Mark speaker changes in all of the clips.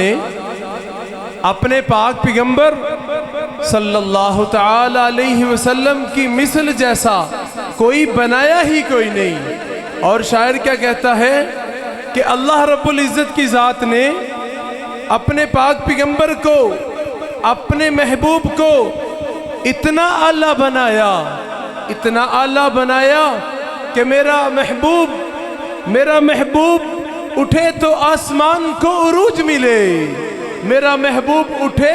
Speaker 1: نے اپنے پاک پیغمبر صلی اللہ تعالی علیہ وسلم کی مثل جیسا کوئی بنایا ہی کوئی نہیں۔ اور شاعر کیا کہتا ہے کہ اللہ رب العزت کی ذات نے اپنے پاک پیغمبر کو، اپنے محبوب کو اتنا اعلیٰ بنایا، اتنا اعلیٰ بنایا کہ میرا محبوب اٹھے تو آسمان کو عروج ملے، میرا محبوب اٹھے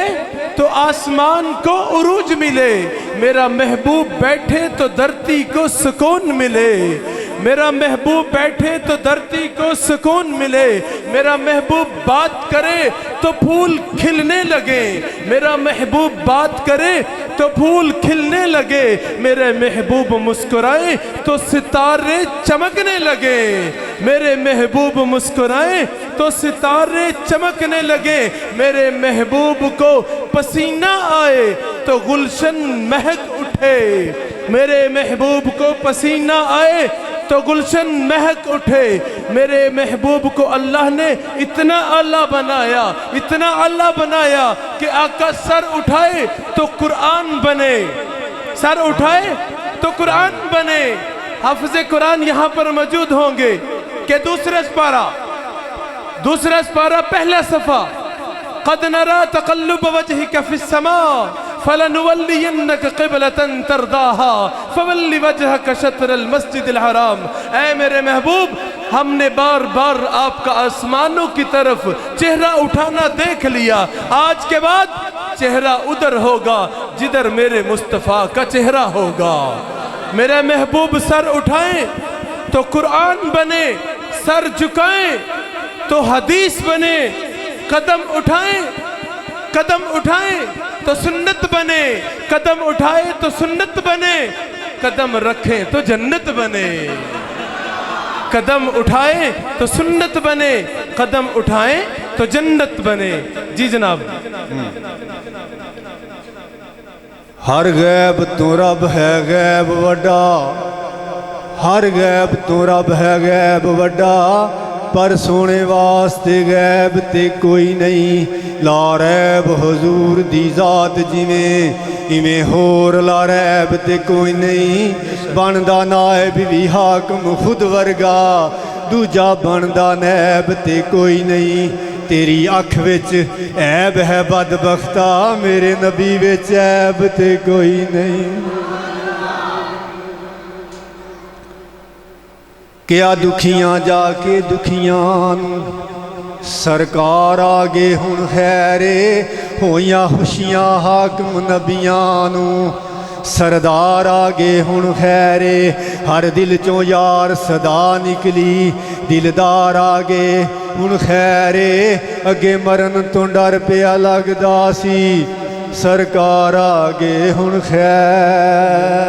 Speaker 1: تو آسمان کو عروج ملے، میرا محبوب بیٹھے تو دھرتی کو سکون ملے، میرا محبوب بیٹھے تو دھرتی کو سکون ملے، میرا محبوب بات کرے تو پھول کھلنے لگے، میرا محبوب بات کرے تو پھول کھلنے لگے، میرے محبوب مسکرائے تو ستارے چمکنے لگے، میرے محبوب مسکرائے تو ستارے چمکنے لگے، میرے محبوب کو پسینہ آئے تو گلشن مہک اٹھے، میرے محبوب کو پسینہ آئے تو گلشن مہک اٹھے، میرے محبوب کو اللہ نے اتنا اعلیٰ بنایا، اتنا اعلیٰ بنایا کہ آقا سر اٹھائے تو قرآن بنے، سر اٹھائے تو قرآن بنے۔ حافظ قرآن یہاں پر موجود ہوں گے کہ دوسرا سپارہ پہلا صفحہ، قد نرى تقلب وجهك في السماء فلنولينك قبلة ترضاها فول وجهك شطر المسجد الحرام۔ اے میرے محبوب، ہم نے بار بار آپ کا آسمانوں کی طرف چہرہ اٹھانا دیکھ لیا، آج کے بعد چہرہ ادھر ہوگا جدھر میرے مصطفیٰ کا چہرہ ہوگا۔ میرے محبوب سر اٹھائیں تو قرآن بنے، سر جھکائیں تو حدیث بنے، قدم اٹھائیں تو سنت بنے، قدم اٹھائے تو سنت بنے، قدم رکھیں تو جنت بنے، قدم اٹھائیں تو سنت بنے، قدم اٹھائیں تو جنت بنے۔ جی جناب۔
Speaker 2: ہر غیب تو رب ہے غیب وڈا، ہر غیب تو رب ہے غیب وڈا، پر سونے واسطے غیب تے کوئی نہیں، لا ریب حضور دی ذات جویں ہور لا ریب تے کوئی نہیں، بندا نائب بھی حاکم خود ورگا، دوجا بندا نائب تے کوئی نہیں، تیری اکھ وچ عیب ہے بدبختہ، میرے نبی وچ عیب تے کوئی نہیں۔ کیا دکھیاں جا کے دکھیاں سرکار آگے ہن خیرے، ہویاں خوشیاں حاکم نبیاں نو، سردار آگے ہن خیرے، ہر دل چوں یار صدا نکلی، دلدار آگے ہن خیرے، اگے مرن تو ڈر پیا لگدا سی، سرکار آگے ہن خیرے۔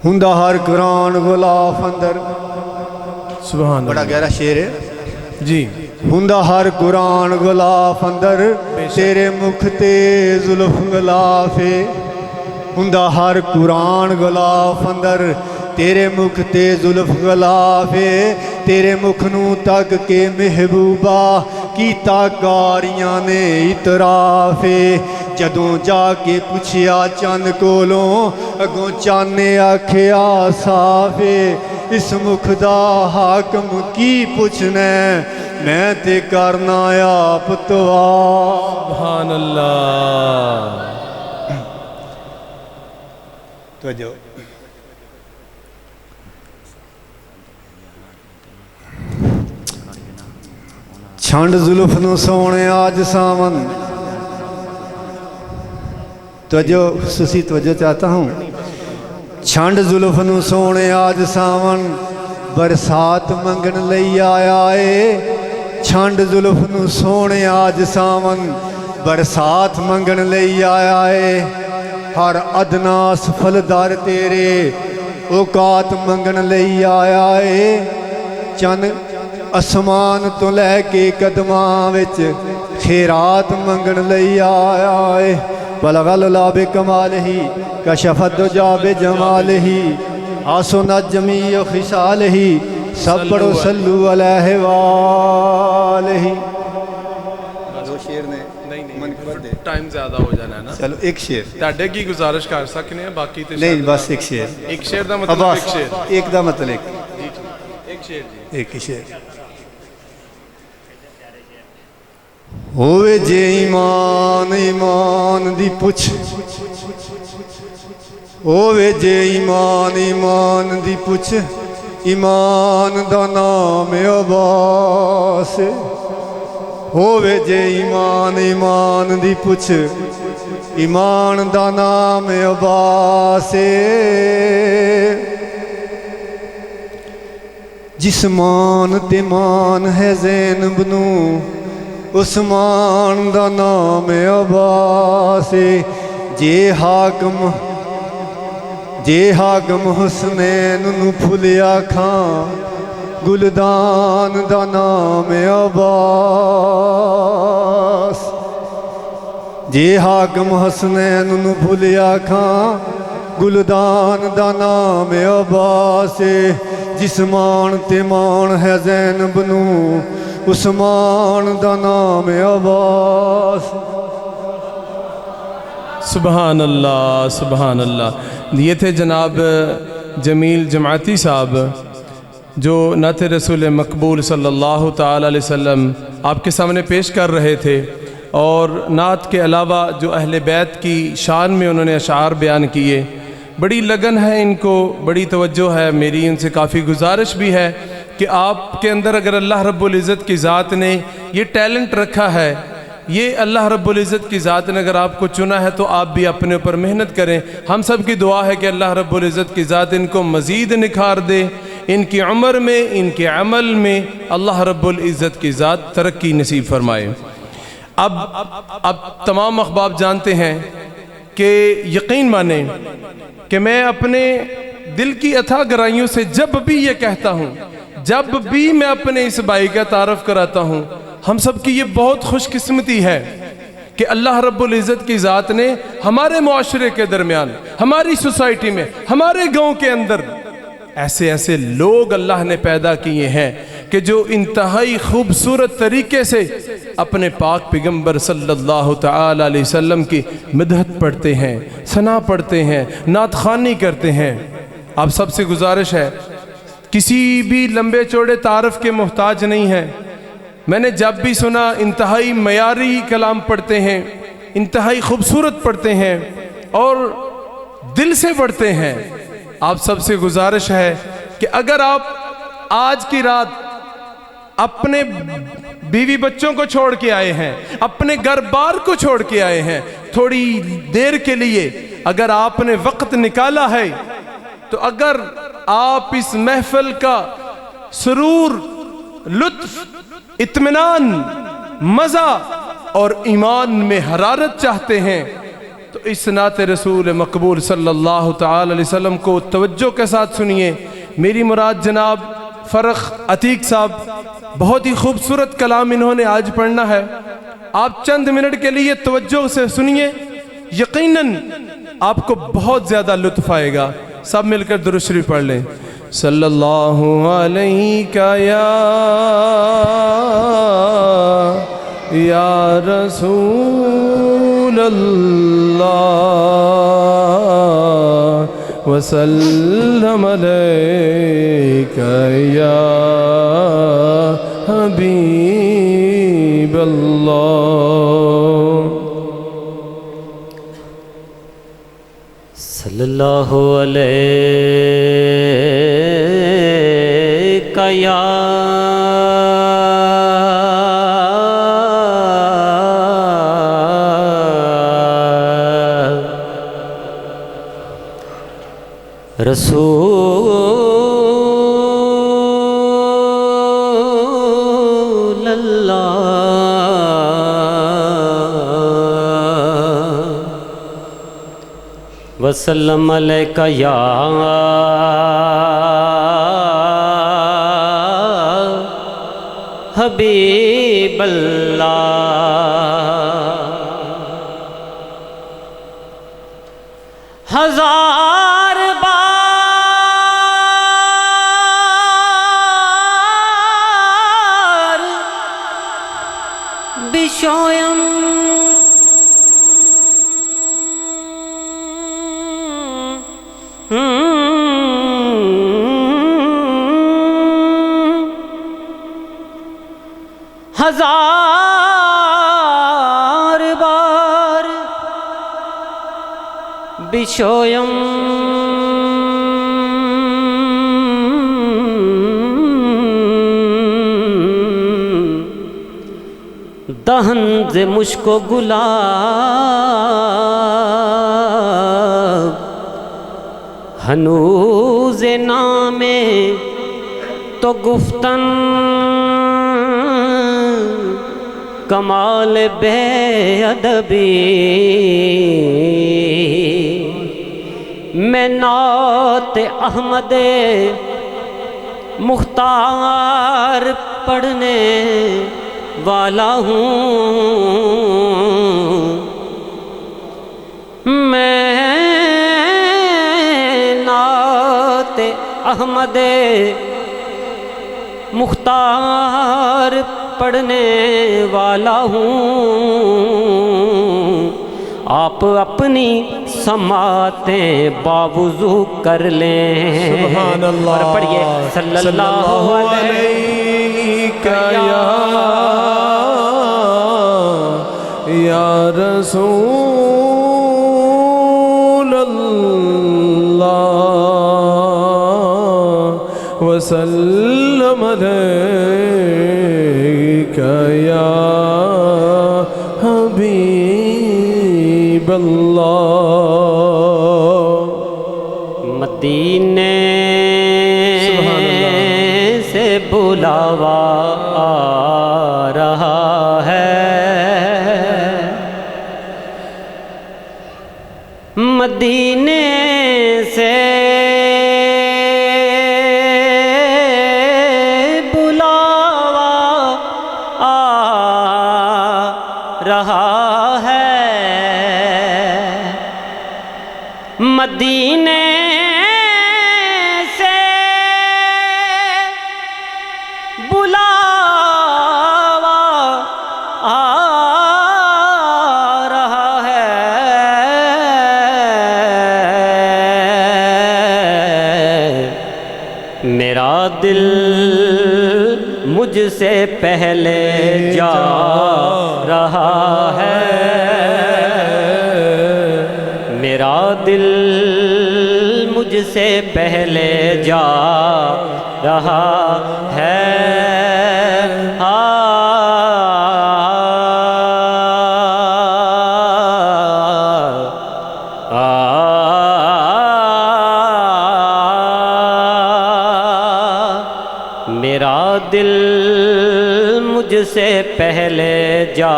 Speaker 2: ہندہ ہر قرآن غلاف اندر،
Speaker 1: سبحان
Speaker 2: بڑا گہرا شعر ہے
Speaker 1: جی۔
Speaker 2: ہندہ ہر قرآن غلاف اندر، تیرے مکھ تے زلف غلافے، ہندہ ہر قرآن غلاف اندر، تیرے مکھ تے زلف غلافے، تیرے مکھ نو تک کے محبوبہ کیتا کاریاں نے اطرافے، جدوں جا کے پوچھیا چند کولوں، اگوں چانے آکھیا صافے، اس مکھ دا حاکم کی پوچھنے، میں تے کرنا آپ تواف۔
Speaker 1: سبحان اللہ۔
Speaker 2: توجہ۔ چھنڈ زلف نو سونے آج ساون، توجہ سسی توجہ چاہتا ہوں، چھنڈ زلف نو سونے آج ساون، برسات منگن لئی آیا اے، چھنڈ زلف نو سونے آج ساون، برسات منگن لئی آیا اے، ہر ادنا سفل در تیرے اوقات منگن لئی آیا اے، چند اسمان تو لے کے قدماں وچ خیرات منگن لئی آیا اے، بلغ اللہ بکمالہ کشف الدجا بجمالہ حسنت جمیع خصالہ سب پڑھو صلو علیہ وآلہ. دو شیر نے منقبت دے
Speaker 1: ٹائم زیادہ ہو جانا ہے نا.
Speaker 2: چلو ایک شیر
Speaker 1: تاڈے کی گزارش کر سکنے ہیں باقی تے
Speaker 2: نہیں بس ایک شیر
Speaker 1: ایک شیر دا مطلب
Speaker 2: عباس
Speaker 1: ایک شیر
Speaker 2: ایک دا مطلب
Speaker 1: ایک شیر جی.
Speaker 2: ایک شیر. ہوئے جے ایمان ایمان دی پوچھ ہوئے جے ایمان ایمان دی پوچھ ایمان دا نام عباس. ہووے جے ایمان ایمان دی پوچھ ایمان دا نام عباس. جسمان تے مان ہے زینب نو عثمان دا نام عباس. جے حاکم حسنین نو پھلیا کھاں گلدان دا نام عباس. جے حاکم حسنین نو بھولیا کھاں گلدان دا نام عباس. جسمان تے مان ہے زینب نو عثمان دا نام عباس.
Speaker 1: سبحان اللہ سبحان اللہ. یہ تھے جناب جمیل جماعتی صاحب جو نعت رسول مقبول صلی اللہ تعالی علیہ وسلم آپ کے سامنے پیش کر رہے تھے، اور نعت کے علاوہ جو اہل بیت کی شان میں انہوں نے اشعار بیان کیے. بڑی لگن ہے ان کو، بڑی توجہ ہے. میری ان سے کافی گزارش بھی ہے کہ آپ کے اندر اگر اللہ رب العزت کی ذات نے یہ ٹیلنٹ رکھا ہے، یہ اللہ رب العزت کی ذات نے اگر آپ کو چنا ہے تو آپ بھی اپنے اوپر محنت کریں. ہم سب کی دعا ہے کہ اللہ رب العزت کی ذات ان کو مزید نکھار دے، ان کی عمر میں، ان کے عمل میں اللہ رب العزت کی ذات ترقی نصیب فرمائے. اب تمام احباب جانتے ہیں کہ یقین مانیں کہ میں اپنے دل کی اتھا گہرائیوں سے جب بھی یہ کہتا ہوں، جب بھی میں اپنے اس بھائی کا تعارف کراتا ہوں، ہم سب کی یہ بہت خوش قسمتی ہے کہ اللہ رب العزت کی ذات نے ہمارے معاشرے کے درمیان، ہماری سوسائٹی میں، ہمارے گاؤں کے اندر ایسے لوگ اللہ نے پیدا کیے ہیں کہ جو انتہائی خوبصورت طریقے سے اپنے پاک پیغمبر صلی اللہ تعالی علیہ وسلم کی مدحت پڑھتے ہیں، ثنا پڑھتے ہیں، نعت خوانی کرتے ہیں. آپ سب سے گزارش ہے کسی بھی لمبے چوڑے تعارف کے محتاج نہیں ہیں. میں نے جب بھی سنا انتہائی معیاری کلام پڑھتے ہیں، انتہائی خوبصورت پڑھتے ہیں اور دل سے پڑھتے ہیں. آپ سب سے گزارش ہے کہ اگر آپ آج کی رات اپنے بیوی بچوں کو چھوڑ کے آئے ہیں، اپنے گھر بار کو چھوڑ کے آئے ہیں، تھوڑی دیر کے لیے اگر آپ نے وقت نکالا ہے، تو اگر آپ اس محفل کا سرور، لطف، اطمینان، مزہ اور ایمان میں حرارت چاہتے ہیں تو اس نعت رسول مقبول صلی اللہ تعالی علیہ وسلم کو توجہ کے ساتھ سنیے. میری مراد جناب فرخ عتیق صاحب، بہت ہی خوبصورت کلام انہوں نے آج پڑھنا ہے. آپ چند منٹ کے لیے توجہ سے سنیے، یقیناً آپ کو بہت زیادہ لطف آئے گا. سب مل کر درود شریف پڑھ لیں. صلی اللہ علیہ یا رسول اللہ وسلم علیک یا حبیب اللہ.
Speaker 3: صلی اللہ علیہ یا رسول اللہ وسلم علیک یا حبیب اللہ. ہزار بار بشویم ہزار بار بشویم دہن ز مشک و گلاب ہنوز نامے تو گفتن کمال بے ادبی میں نعت احمد مختار پڑھنے والا ہوں میں نعت احمد مختار پڑھنے والا ہوں آپ اپنی سماعتیں باوضو کر لیں
Speaker 1: سبحان اللہ
Speaker 3: اور پڑھیے صلی اللہ علیہ
Speaker 1: یا رسول اللہ وسلم علیک یا حبیب اللہ
Speaker 3: مدینے سے بلاوا آ رہا ہے مدینے سے بلاوا آ رہا ہے مدینے سے بلاوا آ رہا ہے میرا دل مجھ سے پہلے جا رہا ہے میرا دل مجھ سے پہلے جا رہا ہے میرا دل مجھ سے پہلے جا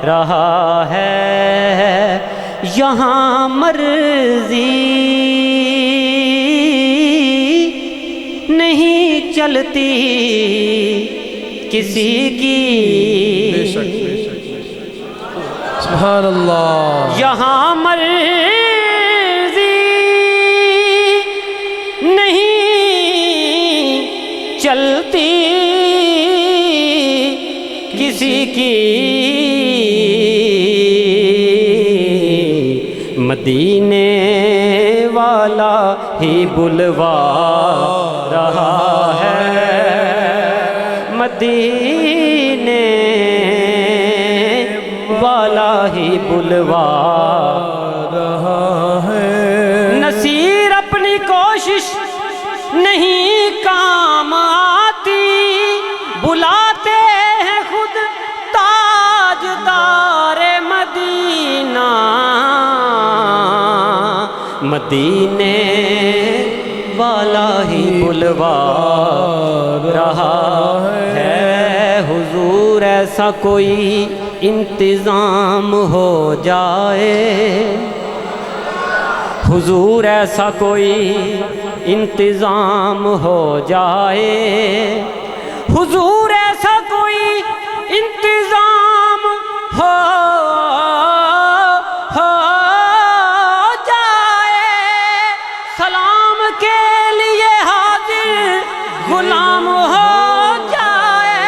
Speaker 3: رہا ہے یہاں مرضی نہیں چلتی کسی کی
Speaker 1: سبحان اللہ
Speaker 3: یہاں مرضی نہیں چلتی کسی کی مدینے والا ہی بلوا رہا ہے مدینے والا ہی بلوا
Speaker 1: رہا ہے
Speaker 3: نصیر اپنی کوشش نہیں کام آتی بلاتے ہیں خود تاجدار مدینہ مدینے والا ہی بلوا رہا ہے حضور ایسا کوئی انتظام ہو جائے حضور ایسا کوئی انتظام ہو جائے حضور ایسا کوئی انتظام ہو جائے سلام کے لیے حاضر غلام ہو جائے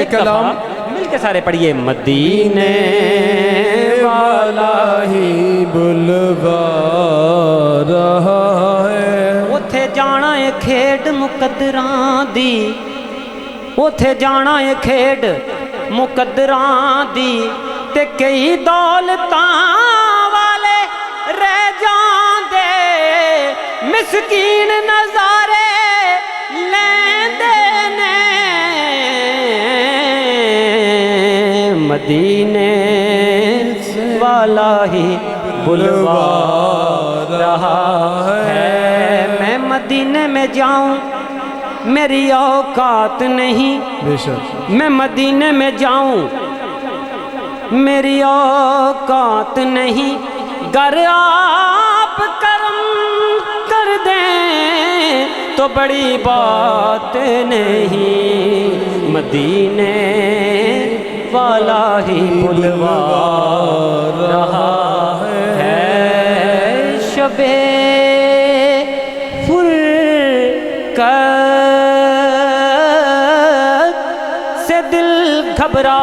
Speaker 3: ایک
Speaker 1: کلام
Speaker 3: دفعہ مل کے سارے پڑھیے مدینے والا
Speaker 1: ہی بلوا رہا ہے
Speaker 3: اوتھے جانا ہے کھیڈ مقدراں دی اوتھے جانا ہے کھیڈ مقدراں دی تے کئی دولتاں والے رہ جاندے مسکین نظارے لیندے نے مدینے والا ہی بلوا رہا ہے میں مدینے میں جاؤں میری اوقات نہیں
Speaker 1: بے شک
Speaker 3: میں مدینے میں جاؤں میری اوقات نہیں گر آپ کرم کر دیں تو بڑی بات نہیں مدینے والا ہی بلوا رہا ہے شب فرقت سے دل گھبرا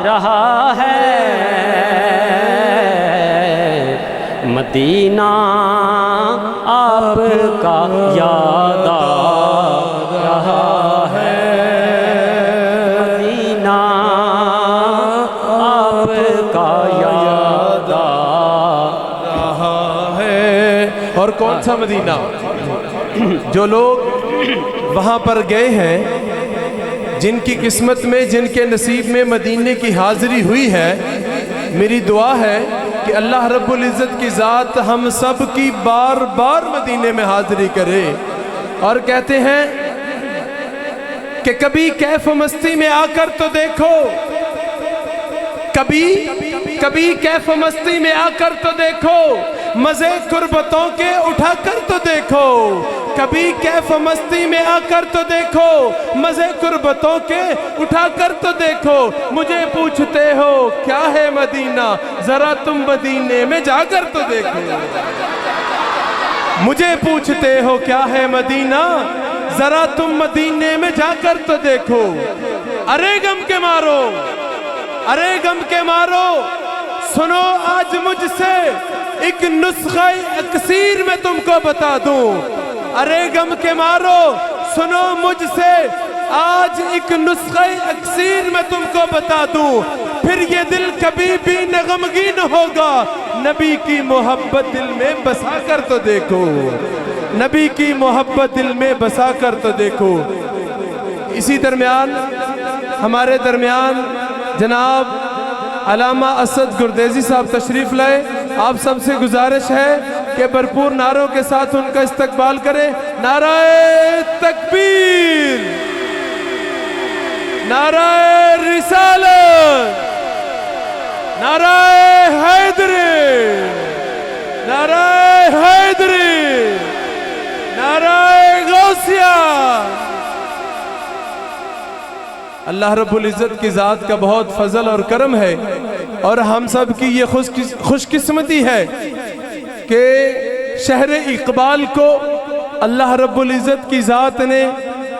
Speaker 3: رہا ہے مدینہ آپ کا یاد آ رہا ہے مدینہ آپ کا یاد آ
Speaker 1: رہا ہے اور کون سا مدینہ جو لوگ وہاں پر گئے ہیں جن کی قسمت میں جن کے نصیب میں مدینے کی حاضری ہوئی ہے میری دعا ہے کہ اللہ رب العزت کی ذات ہم سب کی بار بار مدینے میں حاضری کرے اور کہتے ہیں کہ کبھی کیف مستی میں آ کر تو دیکھو کبھی کیف مستی میں آ کر تو دیکھو مزے قربتوں کے اٹھا کر تو دیکھو کبھی کیف مستی میں آ کر تو دیکھو مزے قربتوں کے اٹھا کر تو دیکھو مجھے پوچھتے ہو کیا ہے مدینہ ذرا تم مدینے میں جا کر تو دیکھو مجھے پوچھتے ہو کیا ہے مدینہ ذرا تم مدینے میں جا کر تو دیکھو ارے غم کے مارو ارے غم کے مارو سنو آج مجھ سے ایک نسخہ اکسیر میں تم کو بتا دوں ارے غم کے مارو سنو مجھ سے آج ایک نسخہ اکسیر میں تم کو بتا دوں پھر یہ دل کبھی بھی نہ غمگین ہوگا نبی کی محبت دل میں بسا کر تو دیکھو نبی کی محبت دل میں بسا کر تو دیکھو اسی درمیان ہمارے درمیان جناب علامہ اسد گردیزی صاحب تشریف لائے آپ سب سے گزارش ہے کہ بھرپور نعروں کے ساتھ ان کا استقبال کریں نعرہ تکبیر نعرہ رسالت نعرہ حیدری نعرہ حیدری نعرہ غوثیہ اللہ رب العزت کی ذات کا بہت فضل اور کرم ہے اور ہم سب کی یہ خوش قسمتی ہے کہ شہر اقبال کو اللہ رب العزت کی ذات نے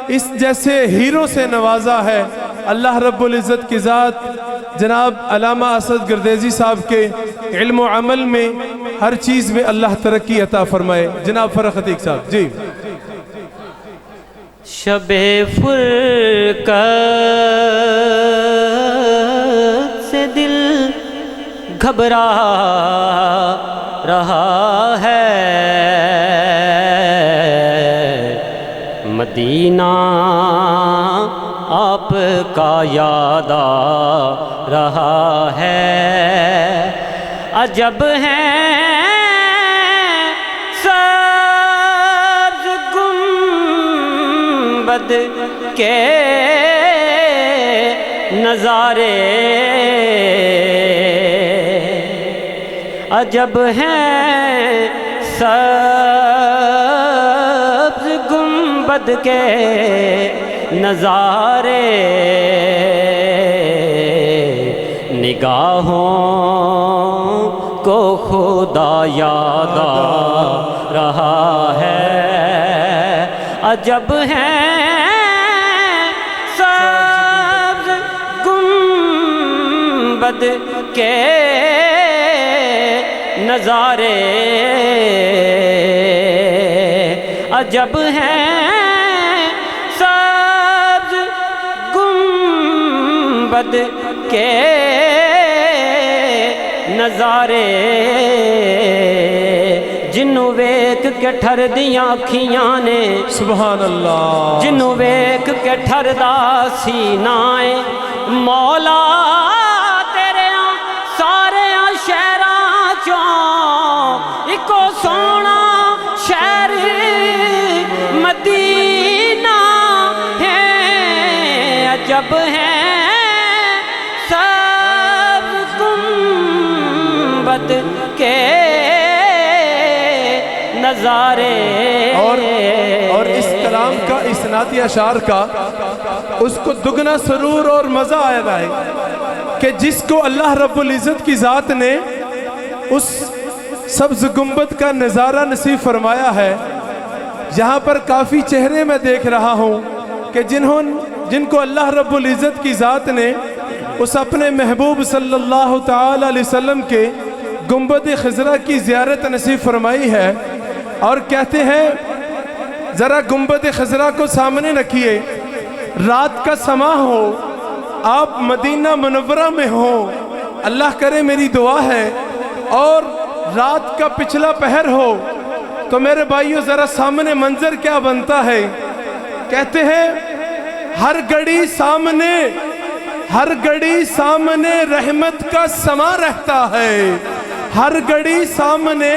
Speaker 1: اس جیسے ہیرو سے نوازا ہے اللہ رب العزت کی ذات جناب علامہ اسد گردیزی صاحب کے علم و عمل میں ہر چیز میں اللہ ترقی عطا فرمائے جناب فرخ عتیق صاحب جی
Speaker 3: شب فرقت سے دل گھبرا رہا ہے مدینہ آپ کا یاد آ رہا ہے عجب ہے کے نظارے عجب ہیں سبز گنبد کے نظارے نگاہوں کو خدا یاد آ رہا ہے عجب ہیں گنبد کے نظارے عجب ہیں، سبز گنبد کے نظارے جنوں ویکھ کے ٹھر دیاں اکھیاں نے،
Speaker 1: سبحان اللہ،
Speaker 3: جنوں ویکھ کے ٹھردا سینہ اے مولا تیریاں ساریاں شہراں چوں اکو سونا شہر مدینہ ہے، عجب ہے سب گنبد کے نظارے۔
Speaker 1: اور اس کلام کا اسنادی اشعار کا اس کو دگنا سرور اور مزہ آیا ہے کہ جس کو اللہ رب العزت کی ذات نے اس سبز گنبد کا نظارہ نصیب فرمایا ہے، یہاں پر کافی چہرے میں دیکھ رہا ہوں کہ جن کو اللہ رب العزت کی ذات نے اس اپنے محبوب صلی اللہ تعالی علیہ وسلم کے گنبد خضرا کی زیارت نصیب فرمائی ہے، اور کہتے ہیں ذرا گنبد خضرا کو سامنے رکھیے، رات کا سما ہو، آپ مدینہ منورہ میں ہو، اللہ کرے میری دعا ہے، اور رات کا پچھلا پہر ہو تو میرے بھائیو ذرا سامنے منظر کیا بنتا ہے۔ کہتے ہیں ہر گھڑی سامنے رحمت کا سما رہتا ہے، ہر گھڑی سامنے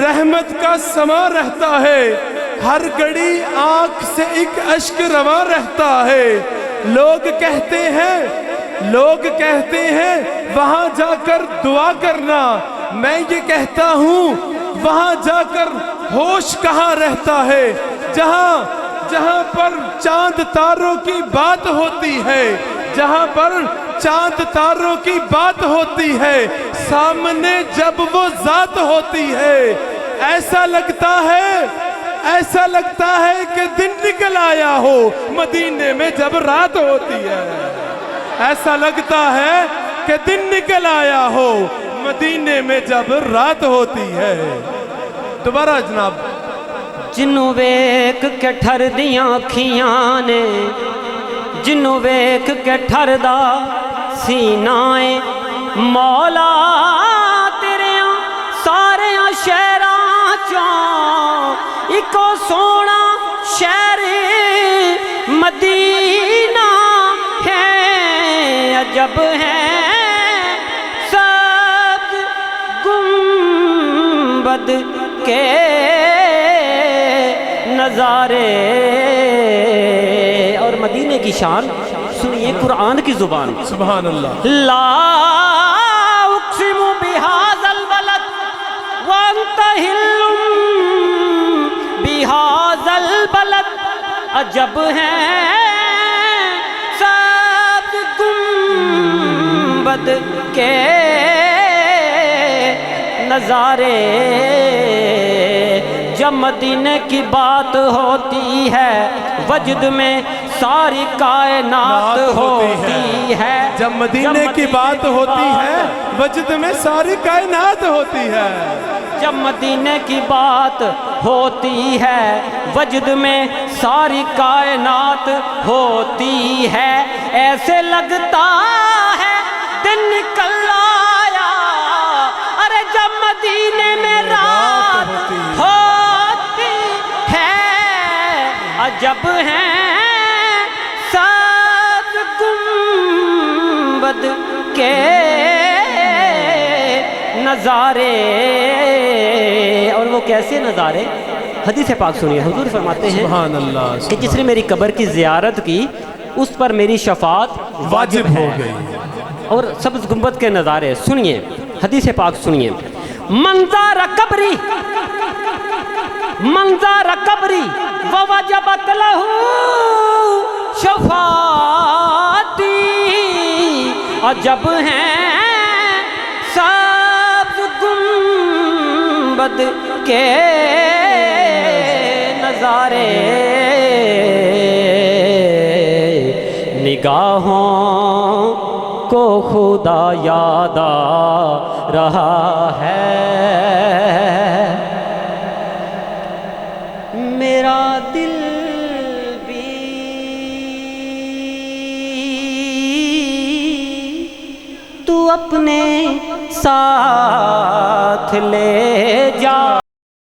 Speaker 1: رحمت کا سما رہتا ہے، ہر گھڑی آنکھ سے ایک اشک رواں رہتا ہے۔ لوگ کہتے ہیں وہاں جا کر دعا کرنا، میں یہ کہتا ہوں وہاں جا کر ہوش کہاں رہتا ہے، جہاں پر چاند تاروں کی بات ہوتی ہے، جہاں پر چاند تاروں کی بات ہوتی ہے، سامنے جب وہ ذات ہوتی ہے، ایسا لگتا ہے کہ دن نکل آیا ہو مدینے میں جب رات ہوتی ہے، ایسا لگتا ہے کہ دن نکل آیا ہو مدینے میں جب رات ہوتی ہے۔ دوبارہ جناب،
Speaker 3: جنوں ویکھ کے ٹھر دیاں اکھیاں نے، جنوں ویکھ کے ٹھردا سینہ اے مولا تیریاں ساریاں شہراں چوں اکو سونا شہر مدینہ ہے، عجب ہے سب گنبد کے نظارے۔ اور مدینے کی شان سنیے قرآن کی زبان،
Speaker 1: سبحان اللہ،
Speaker 3: لا اقسم بہذا البلد وانت حل بہذا البلد، عجب ہے سب گنبد کے نظارے۔ جب مدینے کی بات ہوتی ہے وجد میں ساری کائنات ہوتی ہے،
Speaker 1: جب مدینے کی بات ہوتی ہے وجد میں ساری کائنات ہوتی ہے،
Speaker 3: جب مدینے کی بات ہوتی ہے وجد میں ساری کائنات ہوتی ہے، ایسے لگتا ہے دن نکل آیا، ارے جب مدینے میں رات ہوتی ہے، عجب ہے سب گنبد کے نظارے۔ اور وہ کیسے نظارے؟ حدیث پاک سنیے، حضور فرماتے ہیں
Speaker 1: سبحان اللہ
Speaker 3: کہ جس نے میری قبر کی زیارت کی اس پر میری شفاعت
Speaker 1: واجب ہو گئی۔
Speaker 3: اور سبز گنبد کے نظارے سنیے، حدیث پاک سنیے، منظر قبری ووجبت لہ شفاعتی، عجب ہیں سبز گنبد کے نظارے۔ نگاہوں کو خدا یاد آ رہا ہے، میرا دل بھی تو اپنے ساتھ لے